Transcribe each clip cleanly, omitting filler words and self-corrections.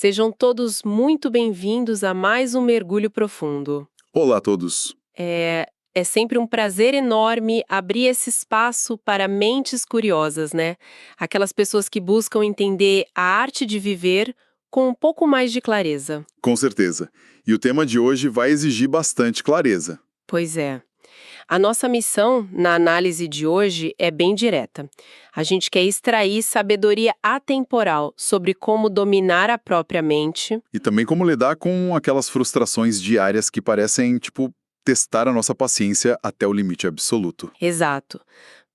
Sejam todos muito bem-vindos a mais um Mergulho Profundo. Olá a todos. É sempre um prazer enorme abrir esse espaço para mentes curiosas, né? Aquelas pessoas que buscam entender a arte de viver com um pouco mais de clareza. Com certeza. E o tema de hoje vai exigir bastante clareza. Pois é. A nossa missão na análise de hoje é bem direta. A gente quer extrair sabedoria atemporal sobre como dominar a própria mente. E também como lidar com aquelas frustrações diárias que parecem, testar a nossa paciência até o limite absoluto. Exato.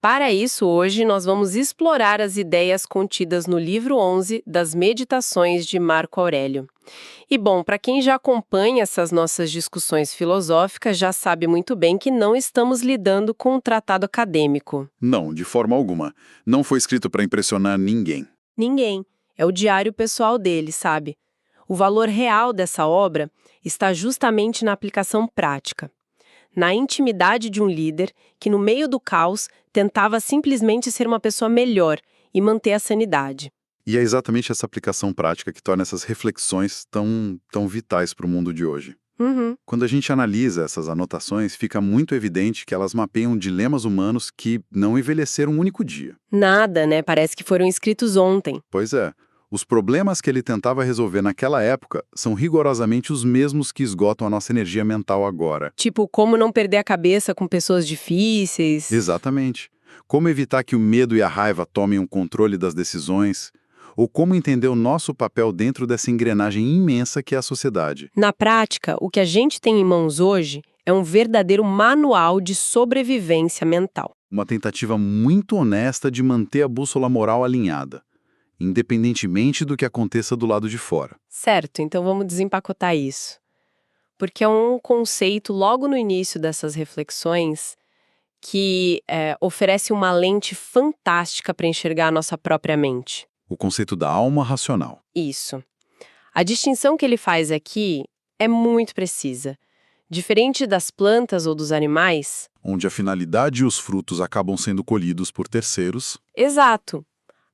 Para isso, hoje nós vamos explorar as ideias contidas no livro 11 das Meditações de Marco Aurélio. E bom, para quem já acompanha essas nossas discussões filosóficas, já sabe muito bem que não estamos lidando com um tratado acadêmico. Não, de forma alguma. Não foi escrito para impressionar ninguém. Ninguém. É o diário pessoal dele, sabe? O valor real dessa obra está justamente na aplicação prática. Na intimidade de um líder que, no meio do caos, tentava simplesmente ser uma pessoa melhor e manter a sanidade. E é exatamente essa aplicação prática que torna essas reflexões tão vitais para o mundo de hoje. Uhum. Quando a gente analisa essas anotações, fica muito evidente que elas mapeiam dilemas humanos que não envelheceram um único dia. Nada, né? Parece que foram escritos ontem. Pois é. Os problemas que ele tentava resolver naquela época são rigorosamente os mesmos que esgotam a nossa energia mental agora. Tipo, como não perder a cabeça com pessoas difíceis. Exatamente. Como evitar que o medo e a raiva tomem o controle das decisões, ou como entender o nosso papel dentro dessa engrenagem imensa que é a sociedade. Na prática, o que a gente tem em mãos hoje é um verdadeiro manual de sobrevivência mental. Uma tentativa muito honesta de manter a bússola moral alinhada, independentemente do que aconteça do lado de fora. Certo, então vamos desempacotar isso. Porque é um conceito logo no início dessas reflexões que oferece uma lente fantástica para enxergar a nossa própria mente. O conceito da alma racional. Isso. A distinção que ele faz aqui é muito precisa. Diferente das plantas ou dos animais, Onde a finalidade e os frutos acabam sendo colhidos por terceiros, exato.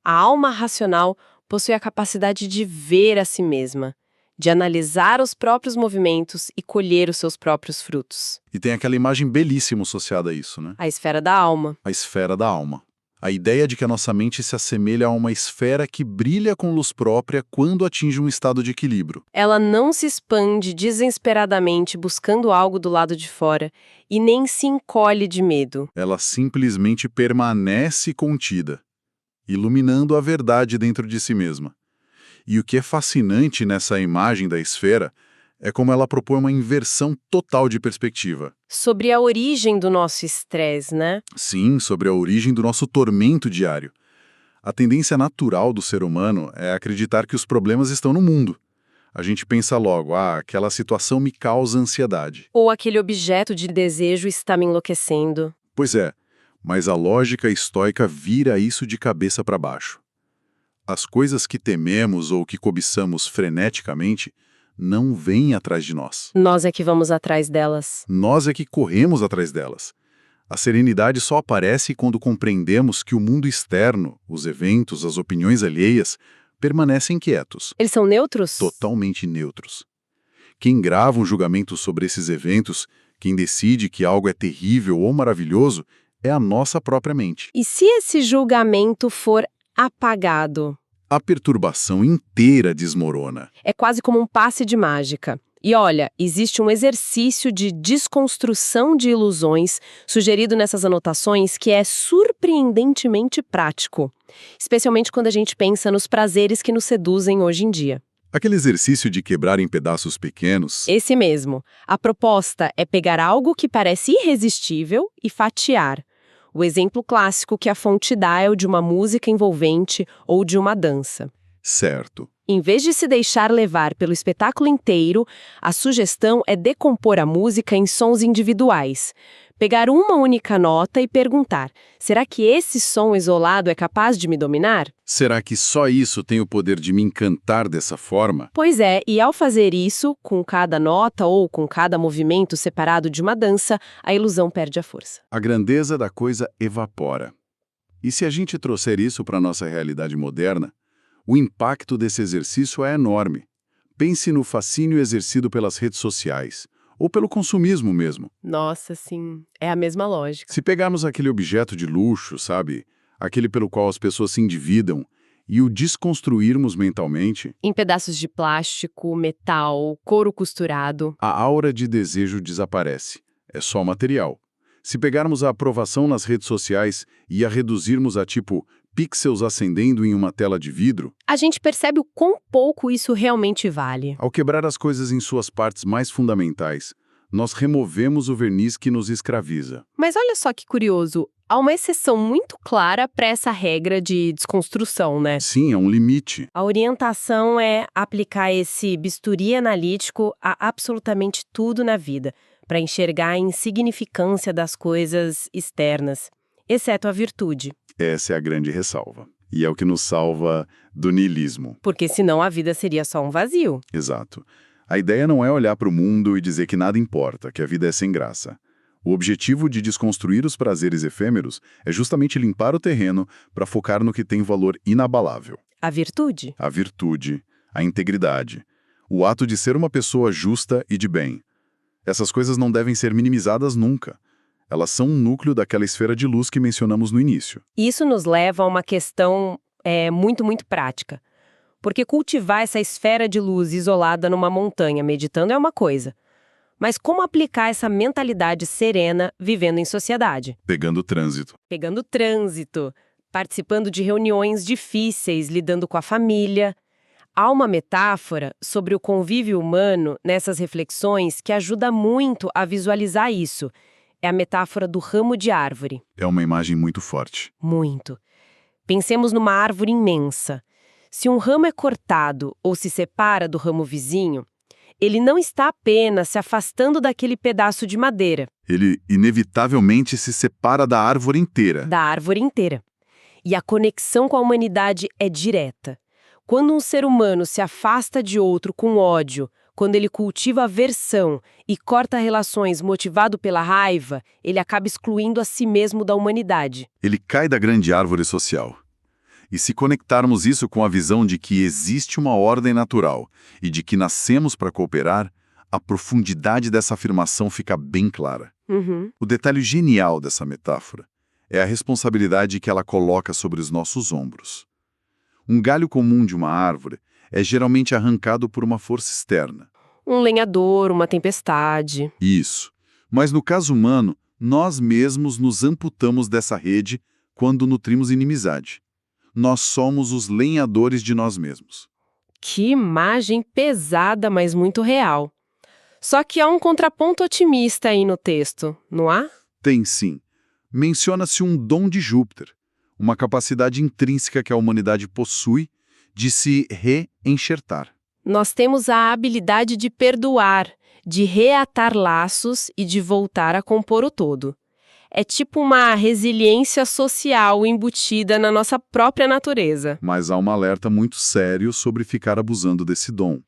A alma racional possui a capacidade de ver a si mesma, de analisar os próprios movimentos e colher os seus próprios frutos. e tem aquela imagem belíssima associada a isso, né? A esfera da alma. A esfera da alma. A ideia de que a nossa mente se assemelha a uma esfera que brilha com luz própria quando atinge um estado de equilíbrio. Ela não se expande desesperadamente buscando algo do lado de fora e nem se encolhe de medo. Ela simplesmente permanece contida, iluminando a verdade dentro de si mesma. E o que é fascinante nessa imagem da esfera é como ela propõe uma inversão total de perspectiva. Sobre a origem do nosso estresse, né? Sim, sobre a origem do nosso tormento diário. A tendência natural do ser humano é acreditar que os problemas estão no mundo. A gente pensa logo, aquela situação me causa ansiedade. Ou aquele objeto de desejo está me enlouquecendo. Pois é, mas a lógica estoica vira isso de cabeça para baixo. As coisas que tememos ou que cobiçamos freneticamente não vêm atrás de nós. Nós é que vamos atrás delas. Nós é que corremos atrás delas. A serenidade só aparece quando compreendemos que o mundo externo, os eventos, as opiniões alheias, permanecem quietos, Eles são neutros? totalmente neutros. Quem grava um julgamento sobre esses eventos, quem decide que algo é terrível ou maravilhoso, é a nossa própria mente. E se esse julgamento for apagado? A perturbação inteira desmorona. É quase como um passe de mágica. E olha, existe um exercício de desconstrução de ilusões sugerido nessas anotações que é surpreendentemente prático, especialmente quando a gente pensa nos prazeres que nos seduzem hoje em dia. Aquele exercício de quebrar em pedaços pequenos, Esse mesmo. A proposta é pegar algo que parece irresistível e fatiar. O exemplo clássico que a fonte dá é o de uma música envolvente ou de uma dança. certo. Em vez de se deixar levar pelo espetáculo inteiro, a sugestão é decompor a música em sons individuais. Pegar uma única nota e perguntar: será que esse som isolado é capaz de me dominar? Será que só isso tem o poder de me encantar dessa forma? Pois é, e ao fazer isso, com cada nota ou com cada movimento separado de uma dança, a ilusão perde a força. A grandeza da coisa evapora. E se a gente trouxer isso para a nossa realidade moderna, o impacto desse exercício é enorme. Pense no fascínio exercido pelas redes sociais, ou pelo consumismo mesmo. Nossa, sim, é a mesma lógica. Se pegarmos aquele objeto de luxo, sabe? Aquele pelo qual as pessoas se endividam, e o desconstruirmos mentalmente, Em pedaços de plástico, metal, couro costurado. a aura de desejo desaparece. É só material. Se pegarmos a aprovação nas redes sociais e a reduzirmos a tipo pixels acendendo em uma tela de vidro, A gente percebe o quão pouco isso realmente vale. ao quebrar as coisas em suas partes mais fundamentais, nós removemos o verniz que nos escraviza. Mas olha só que curioso, há uma exceção muito clara para essa regra de desconstrução, né? Sim, há um limite. A orientação é aplicar esse bisturi analítico a absolutamente tudo na vida, para enxergar a insignificância das coisas externas, exceto a virtude, Essa é a grande ressalva. E é o que nos salva do niilismo. porque senão a vida seria só um vazio. Exato. A ideia não é olhar para o mundo e dizer que nada importa, que a vida é sem graça. O objetivo de desconstruir os prazeres efêmeros é justamente limpar o terreno para focar no que tem valor inabalável. A virtude? A virtude, a integridade, o ato de ser uma pessoa justa e de bem. Essas coisas não devem ser minimizadas nunca. Elas são um núcleo daquela esfera de luz que mencionamos no início. Isso nos leva a uma questão muito prática. Porque cultivar essa esfera de luz isolada numa montanha meditando é uma coisa. Mas como aplicar essa mentalidade serena vivendo em sociedade? Pegando o trânsito. Pegando trânsito, participando de reuniões difíceis, lidando com a família. Há uma metáfora sobre o convívio humano nessas reflexões que ajuda muito a visualizar isso. É a metáfora do ramo de árvore. É uma imagem muito forte. Muito. Pensemos numa árvore imensa. Se um ramo é cortado ou se separa do ramo vizinho, ele não está apenas se afastando daquele pedaço de madeira, Ele inevitavelmente se separa da árvore inteira. da árvore inteira. E a conexão com a humanidade é direta. Quando um ser humano se afasta de outro com ódio, quando ele cultiva aversão e corta relações motivado pela raiva, ele acaba excluindo a si mesmo da humanidade. Ele cai da grande árvore social. E se conectarmos isso com a visão de que existe uma ordem natural e de que nascemos para cooperar, a profundidade dessa afirmação fica bem clara. O detalhe genial dessa metáfora é a responsabilidade que ela coloca sobre os nossos ombros. Um galho comum de uma árvore é geralmente arrancado por uma força externa. Um lenhador, uma tempestade. Isso. Mas no caso humano, nós mesmos nos amputamos dessa rede quando nutrimos inimizade. Nós somos os lenhadores de nós mesmos. Que imagem pesada, mas muito real. Só que há um contraponto otimista aí no texto, não há? Tem sim. Menciona-se um dom de Júpiter, uma capacidade intrínseca que a humanidade possui de se reenxertar. Nós temos a habilidade de perdoar, de reatar laços e de voltar a compor o todo. É tipo uma resiliência social embutida na nossa própria natureza. Mas há um alerta muito sério sobre ficar abusando desse dom.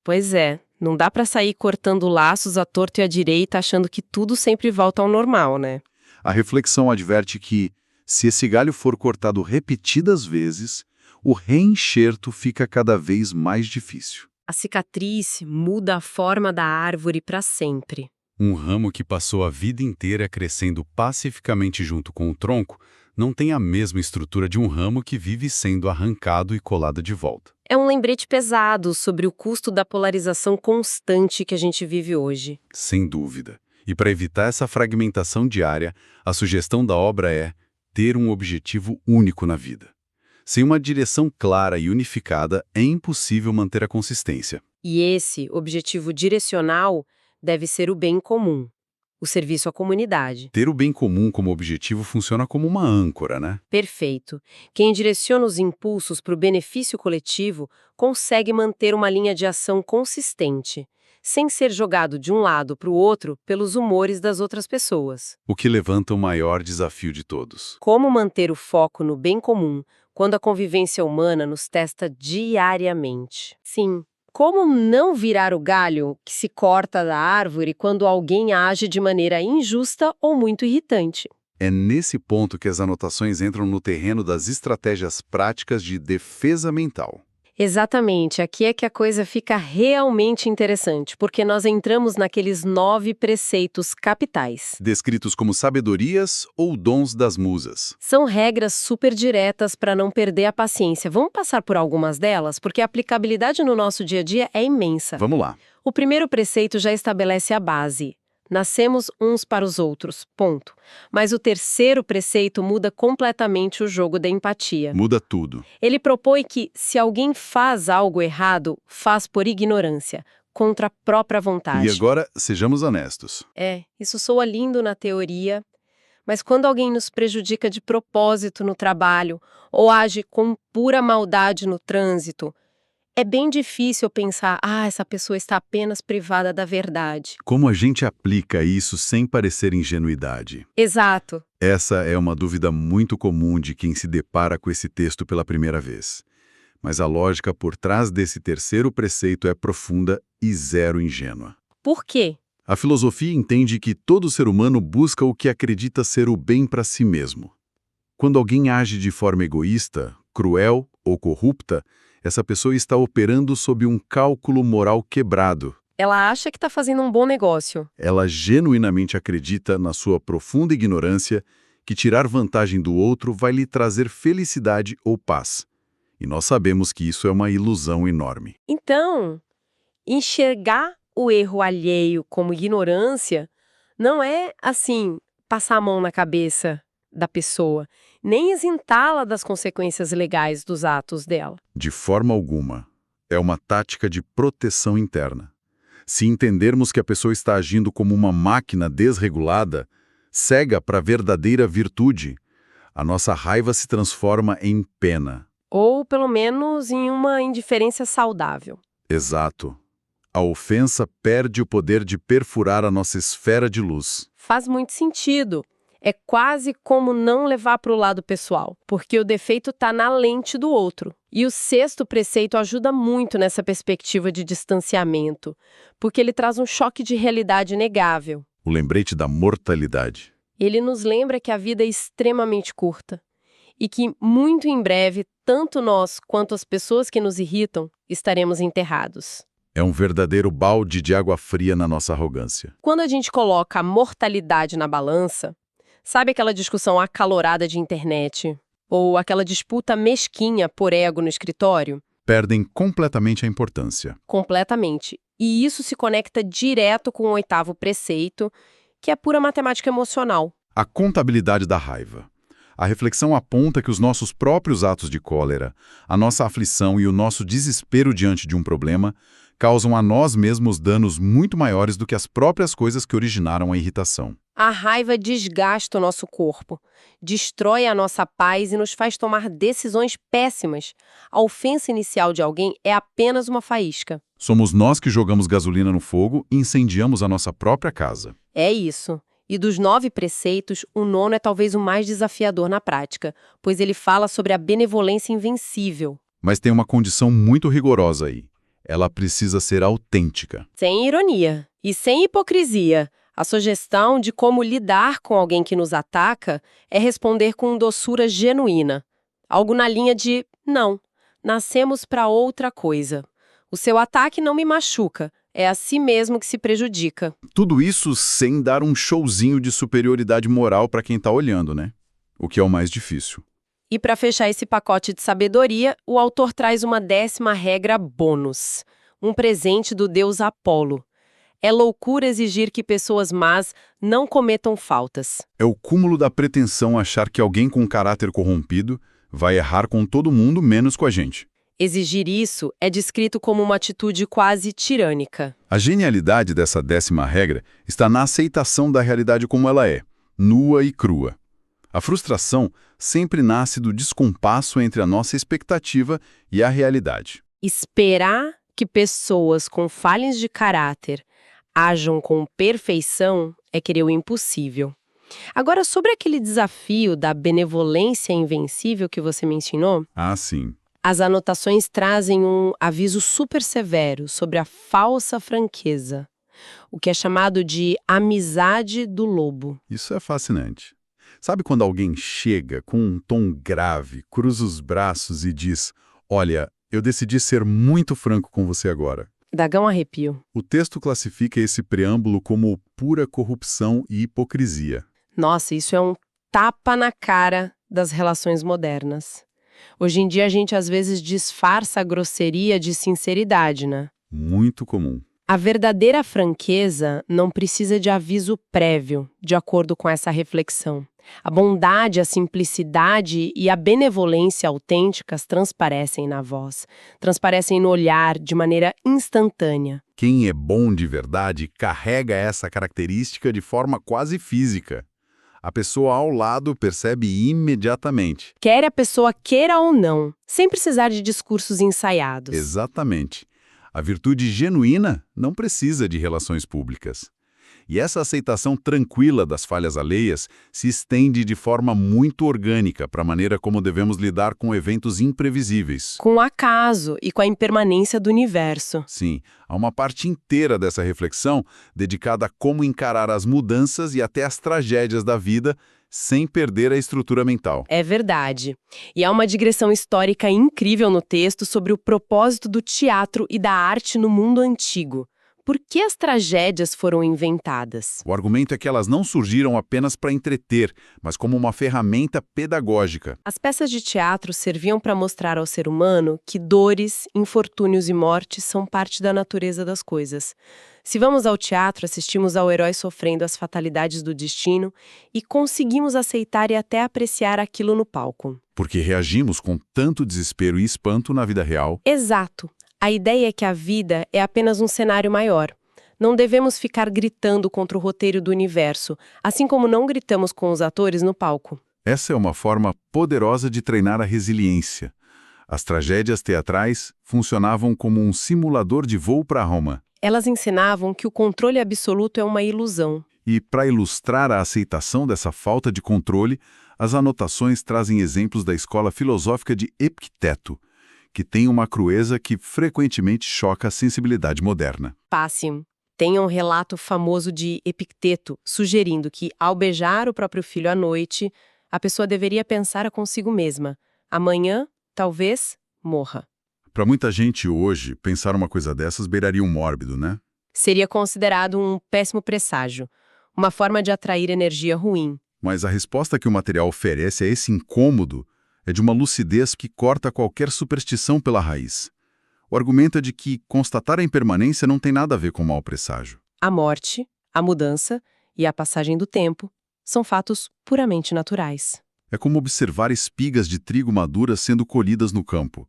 Pois é, não dá para sair cortando laços à torto e à direita achando que tudo sempre volta ao normal, né? A reflexão adverte que, se esse galho for cortado repetidas vezes, o reenxerto fica cada vez mais difícil. A cicatriz muda a forma da árvore para sempre. Um ramo que passou a vida inteira crescendo pacificamente junto com o tronco não tem a mesma estrutura de um ramo que vive sendo arrancado e colado de volta. É um lembrete pesado sobre o custo da polarização constante que a gente vive hoje. Sem dúvida. E para evitar essa fragmentação diária, a sugestão da obra é ter um objetivo único na vida. Sem uma direção clara e unificada, é impossível manter a consistência. E esse objetivo direcional deve ser o bem comum, o serviço à comunidade. Ter o bem comum como objetivo funciona como uma âncora, né? Perfeito. Quem direciona os impulsos para o benefício coletivo consegue manter uma linha de ação consistente, sem ser jogado de um lado para o outro pelos humores das outras pessoas. O que levanta o maior desafio de todos. Como manter o foco no bem comum quando a convivência humana nos testa diariamente? Sim. Como não virar o galho que se corta da árvore quando alguém age de maneira injusta ou muito irritante? É nesse ponto que as anotações entram no terreno das estratégias práticas de defesa mental. Exatamente, aqui é que a coisa fica realmente interessante, porque nós entramos naqueles 9 preceitos capitais. Descritos como sabedorias ou dons das musas. São regras super diretas para não perder a paciência. Vamos passar por algumas delas, porque a aplicabilidade no nosso dia a dia é imensa. Vamos lá. O primeiro preceito já estabelece a base. Nascemos uns para os outros, ponto. Mas o terceiro preceito muda completamente o jogo da empatia. Muda tudo. Ele propõe que, se alguém faz algo errado, faz por ignorância, contra a própria vontade. E agora, sejamos honestos. Isso soa lindo na teoria, mas quando alguém nos prejudica de propósito no trabalho ou age com pura maldade no trânsito, é bem difícil pensar, essa pessoa está apenas privada da verdade. Como a gente aplica isso sem parecer ingenuidade? Exato. Essa é uma dúvida muito comum de quem se depara com esse texto pela primeira vez. Mas a lógica por trás desse terceiro preceito é profunda e zero ingênua. Por quê? A filosofia entende que todo ser humano busca o que acredita ser o bem para si mesmo. Quando alguém age de forma egoísta, cruel ou corrupta, essa pessoa está operando sob um cálculo moral quebrado. Ela acha que está fazendo um bom negócio. Ela genuinamente acredita, na sua profunda ignorância, que tirar vantagem do outro vai lhe trazer felicidade ou paz. E nós sabemos que isso é uma ilusão enorme. Então, enxergar o erro alheio como ignorância não é, passar a mão na cabeça da pessoa, nem isentá-la das consequências legais dos atos dela. De forma alguma. É uma tática de proteção interna. Se entendermos que a pessoa está agindo como uma máquina desregulada, cega para a verdadeira virtude, a nossa raiva se transforma em pena. Ou, pelo menos, em uma indiferença saudável. Exato. A ofensa perde o poder de perfurar a nossa esfera de luz. Faz muito sentido. É quase como não levar para o lado pessoal, porque o defeito está na lente do outro. E o sexto preceito ajuda muito nessa perspectiva de distanciamento, porque ele traz um choque de realidade inegável. O lembrete da mortalidade. Ele nos lembra que a vida é extremamente curta e que, muito em breve, tanto nós quanto as pessoas que nos irritam estaremos enterrados. É um verdadeiro balde de água fria na nossa arrogância. Quando a gente coloca a mortalidade na balança, sabe aquela discussão acalorada de internet? Ou aquela disputa mesquinha por ego no escritório? Perdem completamente a importância. Completamente. E isso se conecta direto com o oitavo preceito, que é pura matemática emocional. A contabilidade da raiva. A reflexão aponta que os nossos próprios atos de cólera, a nossa aflição e o nosso desespero diante de um problema causam a nós mesmos danos muito maiores do que as próprias coisas que originaram a irritação. A raiva desgasta o nosso corpo, destrói a nossa paz e nos faz tomar decisões péssimas. A ofensa inicial de alguém é apenas uma faísca. Somos nós que jogamos gasolina no fogo e incendiamos a nossa própria casa. É isso. E dos 9 preceitos, o 9º é talvez o mais desafiador na prática, pois ele fala sobre a benevolência invencível. Mas tem uma condição muito rigorosa aí. Ela precisa ser autêntica. Sem ironia e sem hipocrisia. A sugestão de como lidar com alguém que nos ataca é responder com doçura genuína. Algo na linha de, não, nascemos para outra coisa. O seu ataque não me machuca, é a si mesmo que se prejudica. Tudo isso sem dar um showzinho de superioridade moral para quem está olhando, né? O que é o mais difícil. E para fechar esse pacote de sabedoria, o autor traz uma 10ª regra bônus, um presente do deus Apolo. É loucura exigir que pessoas más não cometam faltas. É o cúmulo da pretensão achar que alguém com caráter corrompido vai errar com todo mundo menos com a gente. Exigir isso é descrito como uma atitude quase tirânica. A genialidade dessa 10ª regra está na aceitação da realidade como ela é, nua e crua. A frustração sempre nasce do descompasso entre a nossa expectativa e a realidade. Esperar que pessoas com falhas de caráter ajam com perfeição é querer o impossível. Agora, sobre aquele desafio da benevolência invencível que você mencionou, Ah, sim. as anotações trazem um aviso super severo sobre a falsa franqueza, o que é chamado de amizade do lobo. Isso é fascinante. Sabe quando alguém chega com um tom grave, cruza os braços e diz: olha, Eu decidi ser muito franco com você agora. Dá um arrepio. O texto classifica esse preâmbulo como pura corrupção e hipocrisia. Nossa, isso é um tapa na cara das relações modernas. Hoje em dia a gente às vezes disfarça a grosseria de sinceridade, né? Muito comum. A verdadeira franqueza não precisa de aviso prévio, de acordo com essa reflexão. A bondade, a simplicidade e a benevolência autênticas transparecem na voz, transparecem no olhar de maneira instantânea. Quem é bom de verdade carrega essa característica de forma quase física. A pessoa ao lado percebe imediatamente. Quer a pessoa queira ou não, sem precisar de discursos ensaiados. Exatamente. A virtude genuína não precisa de relações públicas. E essa aceitação tranquila das falhas alheias se estende de forma muito orgânica para a maneira como devemos lidar com eventos imprevisíveis. Com o acaso e com a impermanência do universo. Sim, há uma parte inteira dessa reflexão dedicada a como encarar as mudanças e até as tragédias da vida sem perder a estrutura mental. É verdade. E há uma digressão histórica incrível no texto sobre o propósito do teatro e da arte no mundo antigo. Por que as tragédias foram inventadas? O argumento é que elas não surgiram apenas para entreter, mas como uma ferramenta pedagógica. As peças de teatro serviam para mostrar ao ser humano que dores, infortúnios e mortes são parte da natureza das coisas. Se vamos ao teatro, assistimos ao herói sofrendo as fatalidades do destino e conseguimos aceitar e até apreciar aquilo no palco. Porque reagimos com tanto desespero e espanto na vida real. Exato. A ideia é que a vida é apenas um cenário maior. Não devemos ficar gritando contra o roteiro do universo, assim como não gritamos com os atores no palco. Essa é uma forma poderosa de treinar a resiliência. As tragédias teatrais funcionavam como um simulador de voo para Roma. Elas ensinavam que o controle absoluto é uma ilusão. E, para ilustrar a aceitação dessa falta de controle, as anotações trazem exemplos da escola filosófica de Epicteto, que tem uma crueza que frequentemente choca a sensibilidade moderna. Pássimo. Tem um relato famoso de Epicteto, sugerindo que, ao beijar o próprio filho à noite, a pessoa deveria pensar consigo mesma: amanhã, talvez, morra. Para muita gente hoje, pensar uma coisa dessas beiraria um mórbido, né? Seria considerado um péssimo presságio, uma forma de atrair energia ruim. Mas a resposta que o material oferece a esse incômodo é de uma lucidez que corta qualquer superstição pela raiz. O argumento é de que constatar a impermanência não tem nada a ver com mau presságio. A morte, a mudança e a passagem do tempo são fatos puramente naturais. É como observar espigas de trigo maduras sendo colhidas no campo.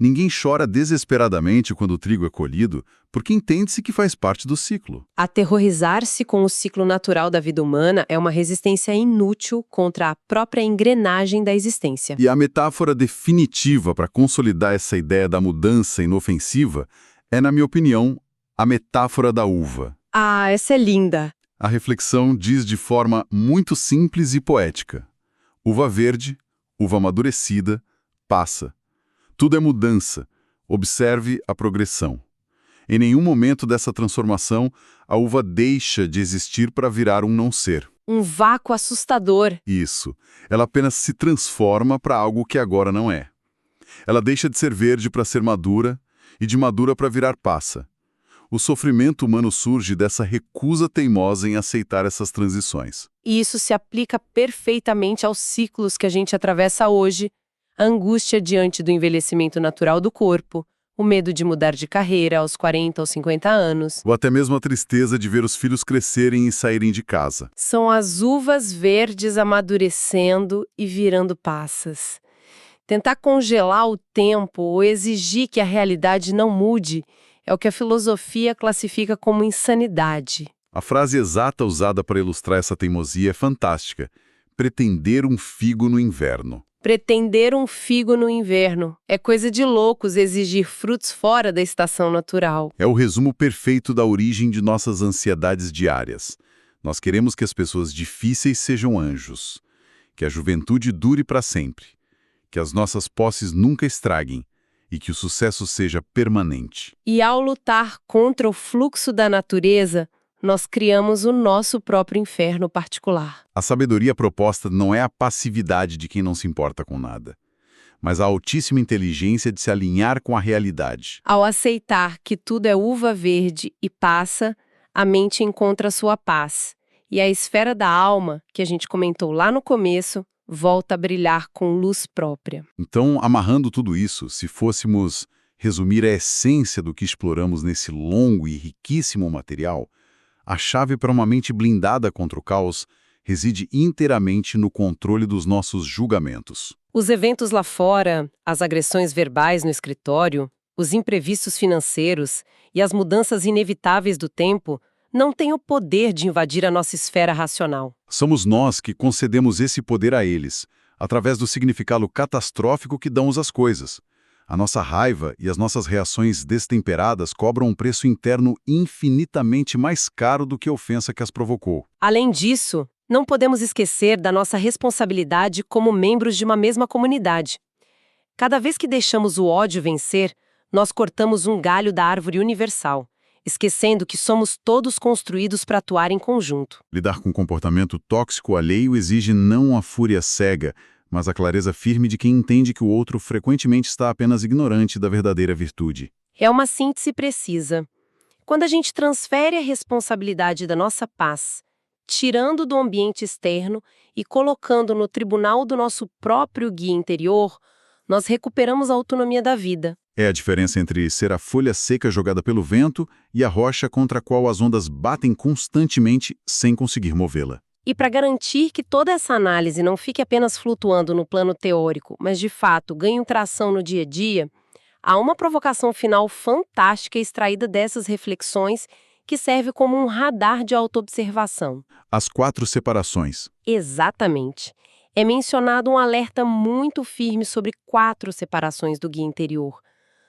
Ninguém chora desesperadamente quando o trigo é colhido, porque entende-se que faz parte do ciclo. Aterrorizar-se com o ciclo natural da vida humana é uma resistência inútil contra a própria engrenagem da existência. E a metáfora definitiva para consolidar essa ideia da mudança inofensiva é, na minha opinião, a metáfora da uva. Ah, essa é linda! A reflexão diz de forma muito simples e poética: uva verde, uva amadurecida, passa. Tudo é mudança. Observe a progressão. Em nenhum momento dessa transformação, a uva deixa de existir para virar um não ser. Um vácuo assustador. Isso. Ela apenas se transforma para algo que agora não é. Ela deixa de ser verde para ser madura e de madura para virar passa. O sofrimento humano surge dessa recusa teimosa em aceitar essas transições. E isso se aplica perfeitamente aos ciclos que a gente atravessa hoje. A angústia diante do envelhecimento natural do corpo, o medo de mudar de carreira aos 40 ou 50 anos. Ou até mesmo a tristeza de ver os filhos crescerem e saírem de casa. São as uvas verdes amadurecendo e virando passas. Tentar congelar o tempo ou exigir que a realidade não mude é o que a filosofia classifica como insanidade. A frase exata usada para ilustrar essa teimosia é fantástica: pretender um figo no inverno. Pretender um figo no inverno. É coisa de loucos exigir frutos fora da estação natural. É o resumo perfeito da origem de nossas ansiedades diárias. Nós queremos que as pessoas difíceis sejam anjos, que a juventude dure para sempre, que as nossas posses nunca estraguem e que o sucesso seja permanente. E ao lutar contra o fluxo da natureza, nós criamos o nosso próprio inferno particular. A sabedoria proposta não é a passividade de quem não se importa com nada, mas a altíssima inteligência de se alinhar com a realidade. Ao aceitar que tudo é uva verde e passa, a mente encontra sua paz. E a esfera da alma, que a gente comentou lá no começo, volta a brilhar com luz própria. Então, amarrando tudo isso, se fôssemos resumir a essência do que exploramos nesse longo e riquíssimo material, a chave para uma mente blindada contra o caos reside inteiramente no controle dos nossos julgamentos. Os eventos lá fora, as agressões verbais no escritório, os imprevistos financeiros e as mudanças inevitáveis do tempo não têm o poder de invadir a nossa esfera racional. Somos nós que concedemos esse poder a eles, através do significado catastrófico que damos às coisas. A nossa raiva e as nossas reações destemperadas cobram um preço interno infinitamente mais caro do que a ofensa que as provocou. Além disso, não podemos esquecer da nossa responsabilidade como membros de uma mesma comunidade. Cada vez que deixamos o ódio vencer, nós cortamos um galho da árvore universal, esquecendo que somos todos construídos para atuar em conjunto. Lidar com um comportamento tóxico alheio exige não a fúria cega, mas a clareza firme de quem entende que o outro frequentemente está apenas ignorante da verdadeira virtude. É uma síntese precisa. Quando a gente transfere a responsabilidade da nossa paz, tirando do ambiente externo e colocando no tribunal do nosso próprio guia interior, nós recuperamos a autonomia da vida. É a diferença entre ser a folha seca jogada pelo vento e a rocha contra a qual as ondas batem constantemente sem conseguir movê-la. E para garantir que toda essa análise não fique apenas flutuando no plano teórico, mas de fato ganhe tração no dia a dia, há uma provocação final fantástica extraída dessas reflexões que serve como um radar de autoobservação. As 4 separações. Exatamente. É mencionado um alerta muito firme sobre 4 separações do guia interior.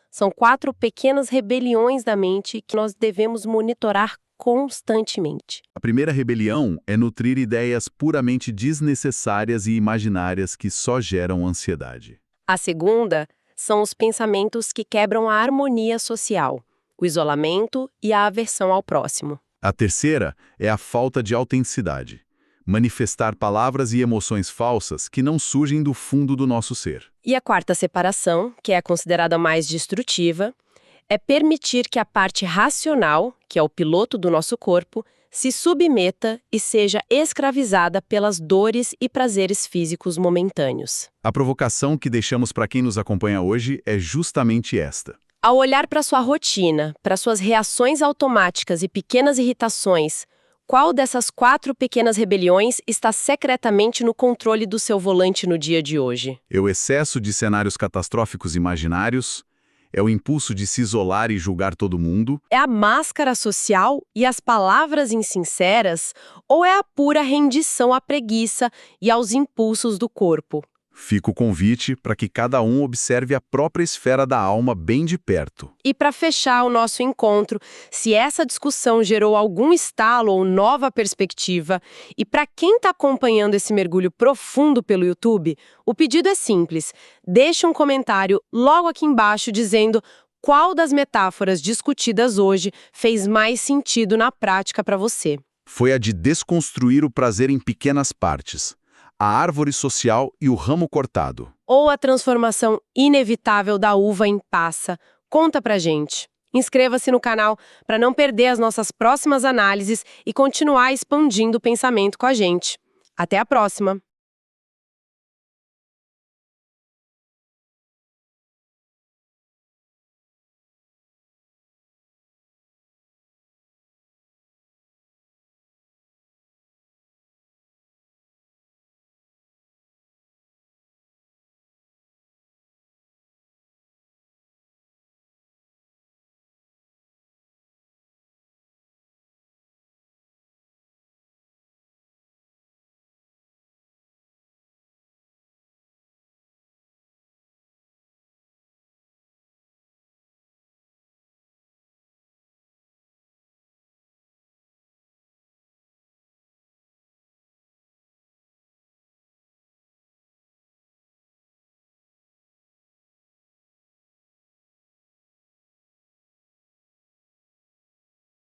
São 4 pequenas rebeliões da mente que nós devemos monitorar constantemente. A primeira rebelião é nutrir ideias puramente desnecessárias e imaginárias que só geram ansiedade. A segunda são os pensamentos que quebram a harmonia social, o isolamento e a aversão ao próximo. A terceira é a falta de autenticidade. Manifestar palavras e emoções falsas que não surgem do fundo do nosso ser. E a quarta separação, que é a considerada mais destrutiva, é permitir que a parte racional, que é o piloto do nosso corpo, se submeta e seja escravizada pelas dores e prazeres físicos momentâneos. A provocação que deixamos para quem nos acompanha hoje é justamente esta. Ao olhar para sua rotina, para suas reações automáticas e pequenas irritações, qual dessas 4 pequenas rebeliões está secretamente no controle do seu volante no dia de hoje? É o excesso de cenários catastróficos imaginários? É o impulso de se isolar e julgar todo mundo? É a máscara social e as palavras insinceras? Ou é a pura rendição à preguiça e aos impulsos do corpo? Fica o convite para que cada um observe a própria esfera da alma bem de perto. E para fechar o nosso encontro, se essa discussão gerou algum estalo ou nova perspectiva, e para quem está acompanhando esse mergulho profundo pelo YouTube, o pedido é simples. Deixe um comentário logo aqui embaixo dizendo qual das metáforas discutidas hoje fez mais sentido na prática para você. Foi a de desconstruir o prazer em pequenas partes. A árvore social e o ramo cortado. Ou a transformação inevitável da uva em passa. Conta pra gente. Inscreva-se no canal para não perder as nossas próximas análises e continuar expandindo o pensamento com a gente. Até a próxima!